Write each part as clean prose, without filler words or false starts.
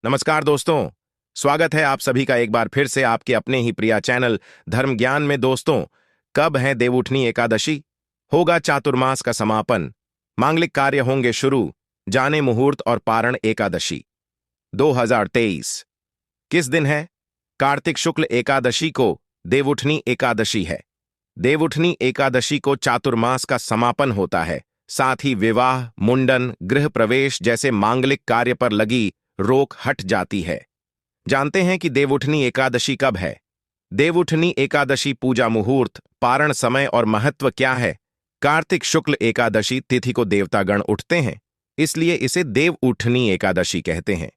नमस्कार दोस्तों। स्वागत है आप सभी का एक बार फिर से आपके अपने ही प्रिय चैनल धर्म ज्ञान में। दोस्तों, कब है देवउठनी एकादशी? होगा चातुर्मास का समापन, मांगलिक कार्य होंगे शुरू, जाने मुहूर्त और पारण एकादशी 2023 किस दिन है? कार्तिक शुक्ल एकादशी को देवउठनी एकादशी है। देवउठनी एकादशी को चातुर्मास का समापन होता है। साथ ही विवाह, मुंडन, गृह प्रवेश जैसे मांगलिक कार्य पर लगी रोक हट जाती है। जानते हैं कि देवउठनी एकादशी कब है? देवउठनी एकादशी पूजा मुहूर्त, पारण समय और महत्व क्या है? कार्तिक शुक्ल एकादशी तिथि को देवतागण उठते हैं, इसलिए इसे देवउठनी एकादशी कहते हैं।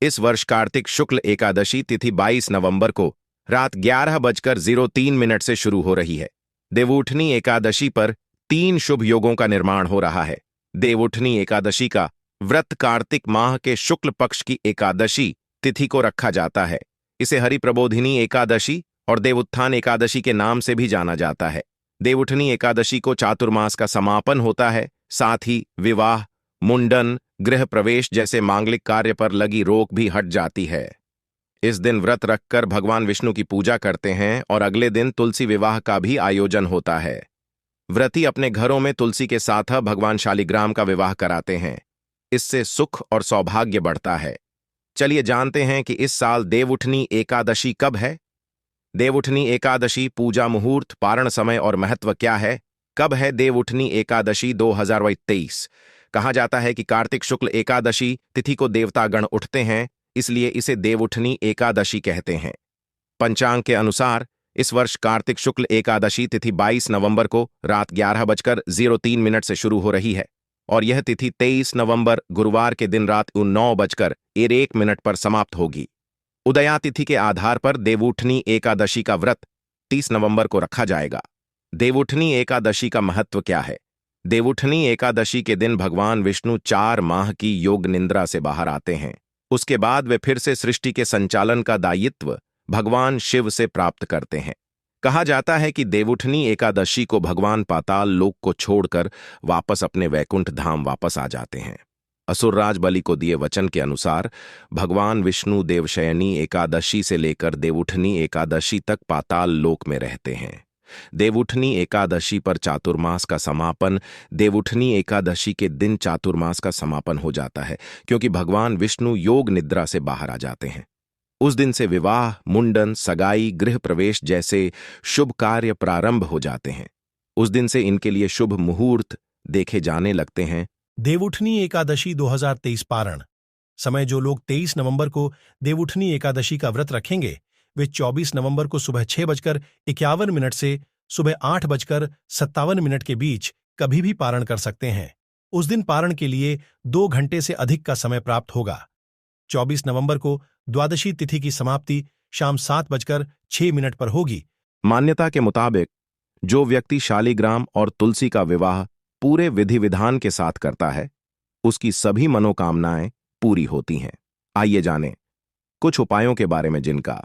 इस वर्ष कार्तिक शुक्ल एकादशी तिथि 22 नवंबर को रात 11:03 से शुरू हो रही है। देवउठनी एकादशी पर 3 शुभ योगों का निर्माण हो रहा है। देवउठनी एकादशी का व्रत कार्तिक माह के शुक्ल पक्ष की एकादशी तिथि को रखा जाता है। इसे हरिप्रबोधिनी एकादशी और देवउत्थान एकादशी के नाम से भी जाना जाता है। देवउठनी एकादशी को चातुर्मास का समापन होता है। साथ ही विवाह, मुंडन, गृह प्रवेश जैसे मांगलिक कार्य पर लगी रोक भी हट जाती है। इस दिन व्रत रखकर भगवान विष्णु की पूजा करते हैं और अगले दिन तुलसी विवाह का भी आयोजन होता है। व्रती अपने घरों में तुलसी के साथ भगवान शालिग्राम का विवाह कराते हैं। इससे सुख और सौभाग्य बढ़ता है। चलिए जानते हैं कि इस साल देवउठनी एकादशी कब है। देवउठनी एकादशी पूजा मुहूर्त, पारण समय और महत्व क्या है? कब है देवउठनी एकादशी 2023? कहा जाता है कि कार्तिक शुक्ल एकादशी तिथि को देवतागण उठते हैं, इसलिए इसे देवउठनी एकादशी कहते हैं। पंचांग के अनुसार इस वर्ष कार्तिक शुक्ल एकादशी तिथि 22 नवंबर को रात 11:03 से शुरू हो रही है और यह तिथि 23 नवंबर गुरुवार के दिन रात 9:01 पर समाप्त होगी। उदया तिथि के आधार पर देवउठनी एकादशी का व्रत 30 नवंबर को रखा जाएगा। देवउठनी एकादशी का महत्व क्या है? देवउठनी एकादशी के दिन भगवान विष्णु 4 माह की योग निद्रा से बाहर आते हैं। उसके बाद वे फिर से सृष्टि के संचालन का दायित्व भगवान शिव से प्राप्त करते हैं। कहा जाता है कि देवउठनी एकादशी को भगवान पाताल लोक को छोड़कर वापस अपने वैकुंठ धाम वापस आ जाते हैं। असुरराज बलि को दिए वचन के अनुसार भगवान विष्णु देवशयनी एकादशी से लेकर देवउठनी एकादशी तक पाताल लोक में रहते हैं। देवउठनी एकादशी पर चातुर्मास का समापन, देवउठनी एकादशी के दिन चातुर्मास का समापन हो जाता है, क्योंकि भगवान विष्णु योग निद्रा से बाहर आ जाते हैं। उस दिन से विवाह, मुंडन, सगाई, गृह प्रवेश जैसे शुभ कार्य प्रारंभ हो जाते हैं। उस दिन से इनके लिए शुभ मुहूर्त देखे जाने लगते हैं। देवउठनी एकादशी 2023 पारण समय। जो लोग 23 नवंबर को देवउठनी एकादशी का व्रत रखेंगे, वे 24 नवंबर को सुबह 6:51 से सुबह 8:57 के बीच कभी भी पारण कर सकते हैं। उस दिन पारण के लिए 2 घंटे से अधिक का समय प्राप्त होगा। 24 नवंबर को द्वादशी तिथि की समाप्ति शाम 7:06 पर होगी। मान्यता के मुताबिक जो व्यक्ति शालिग्राम और तुलसी का विवाह पूरे विधि विधान के साथ करता है, उसकी सभी मनोकामनाएं पूरी होती हैं। आइए जानें कुछ उपायों के बारे में जिनका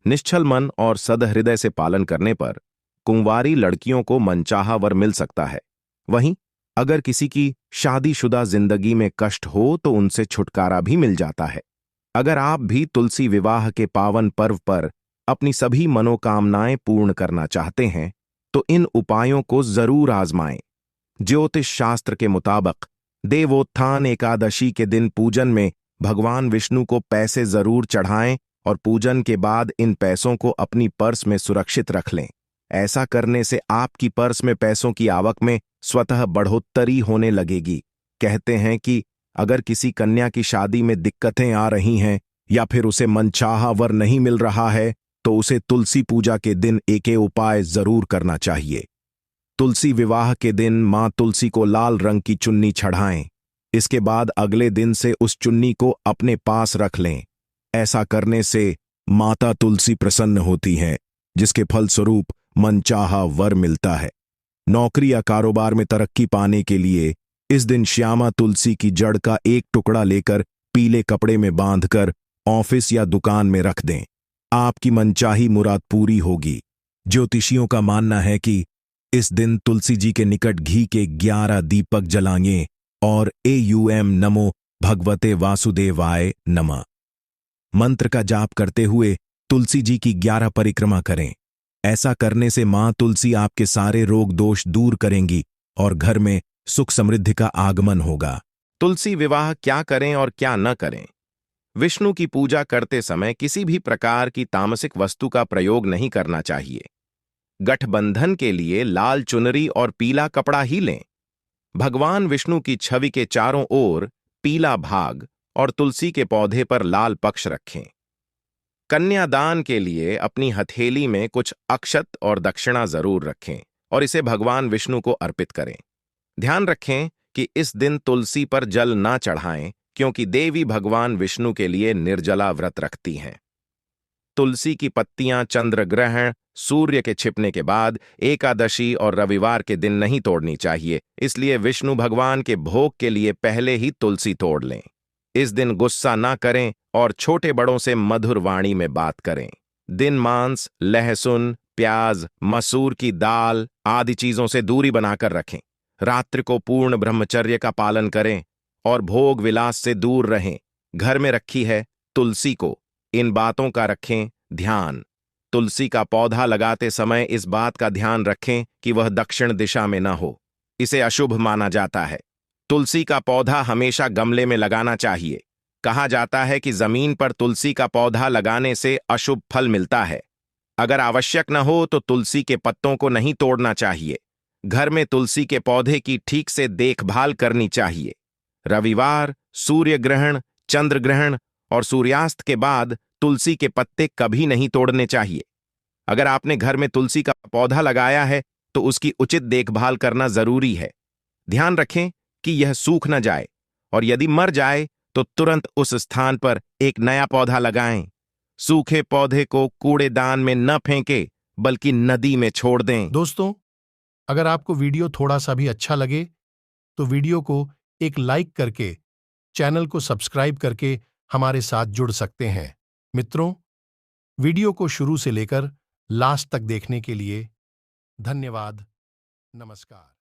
निश्चल मन और सदहृदय से पालन करने पर कुंवारी लड़कियों को मनचाहा वर मिल सकता है। वहीं अगर किसी की शादीशुदा जिंदगी में कष्ट हो तो उनसे छुटकारा भी मिल जाता है। अगर आप भी तुलसी विवाह के पावन पर्व पर अपनी सभी मनोकामनाएं पूर्ण करना चाहते हैं तो इन उपायों को जरूर आजमाएं। ज्योतिष शास्त्र के मुताबिक देवोत्थान एकादशी के दिन पूजन में भगवान विष्णु को पैसे जरूर चढ़ाएं और पूजन के बाद इन पैसों को अपनी पर्स में सुरक्षित रख लें। ऐसा करने से आपकी पर्स में पैसों की आवक में स्वतः बढ़ोत्तरी होने लगेगी। कहते हैं कि अगर किसी कन्या की शादी में दिक्कतें आ रही हैं या फिर उसे मनचाहा वर नहीं मिल रहा है तो उसे तुलसी पूजा के दिन एक उपाय जरूर करना चाहिए। तुलसी विवाह के दिन मां तुलसी को लाल रंग की चुन्नी चढ़ाएं। इसके बाद अगले दिन से उस चुन्नी को अपने पास रख लें। ऐसा करने से माता तुलसी प्रसन्न होती हैं, जिसके फलस्वरूप मनचाहा वर मिलता है। नौकरी या कारोबार में तरक्की पाने के लिए इस दिन श्यामा तुलसी की जड़ का एक टुकड़ा लेकर पीले कपड़े में बांधकर ऑफिस या दुकान में रख दें। आपकी मनचाही मुराद पूरी होगी। ज्योतिषियों का मानना है कि इस दिन तुलसी जी के निकट घी के 11 दीपक जलाएं और एयूएम नमो भगवते वासुदेवाय नमः मंत्र का जाप करते हुए तुलसी जी की 11 परिक्रमा करें। ऐसा करने से मां तुलसी आपके सारे रोग दोष दूर करेंगी और घर में सुख समृद्धि का आगमन होगा। तुलसी विवाह क्या करें और क्या न करें? विष्णु की पूजा करते समय किसी भी प्रकार की तामसिक वस्तु का प्रयोग नहीं करना चाहिए। गठबंधन के लिए लाल चुनरी और पीला कपड़ा ही लें। भगवान विष्णु की छवि के चारों ओर पीला भाग और तुलसी के पौधे पर लाल पक्ष रखें। कन्यादान के लिए अपनी हथेली में कुछ अक्षत और दक्षिणा जरूर रखें और इसे भगवान विष्णु को अर्पित करें। ध्यान रखें कि इस दिन तुलसी पर जल ना चढ़ाएं, क्योंकि देवी भगवान विष्णु के लिए निर्जला व्रत रखती हैं। तुलसी की पत्तियां चंद्र ग्रहण, सूर्य के छिपने के बाद, एकादशी और रविवार के दिन नहीं तोड़नी चाहिए, इसलिए विष्णु भगवान के भोग के लिए पहले ही तुलसी तोड़ लें। इस दिन गुस्सा ना करें और छोटे बड़ों से मधुर वाणी में बात करें। दिन मांस, लहसुन, प्याज, मसूर की दाल आदि चीजों से दूरी बनाकर रखें। रात्रि को पूर्ण ब्रह्मचर्य का पालन करें और भोग विलास से दूर रहें। घर में रखी है तुलसी को, इन बातों का रखें ध्यान। तुलसी का पौधा लगाते समय इस बात का ध्यान रखें कि वह दक्षिण दिशा में न हो, इसे अशुभ माना जाता है। तुलसी का पौधा हमेशा गमले में लगाना चाहिए। कहा जाता है कि जमीन पर तुलसी का पौधा लगाने से अशुभ फल मिलता है। अगर आवश्यक न हो तो तुलसी के पत्तों को नहीं तोड़ना चाहिए। घर में तुलसी के पौधे की ठीक से देखभाल करनी चाहिए। रविवार, सूर्य ग्रहण, चंद्र ग्रहण और सूर्यास्त के बाद तुलसी के पत्ते कभी नहीं तोड़ने चाहिए। अगर आपने घर में तुलसी का पौधा लगाया है तो उसकी उचित देखभाल करना जरूरी है। ध्यान रखें कि यह सूख न जाए और यदि मर जाए तो तुरंत उस स्थान पर एक नया पौधा लगाएं। सूखे पौधे को कूड़ेदान में न फेंकें, बल्कि नदी में छोड़ दें। दोस्तों, अगर आपको वीडियो थोड़ा सा भी अच्छा लगे तो वीडियो को एक लाइक करके, चैनल को सब्सक्राइब करके हमारे साथ जुड़ सकते हैं। मित्रों, वीडियो को शुरू से लेकर लास्ट तक देखने के लिए धन्यवाद। नमस्कार।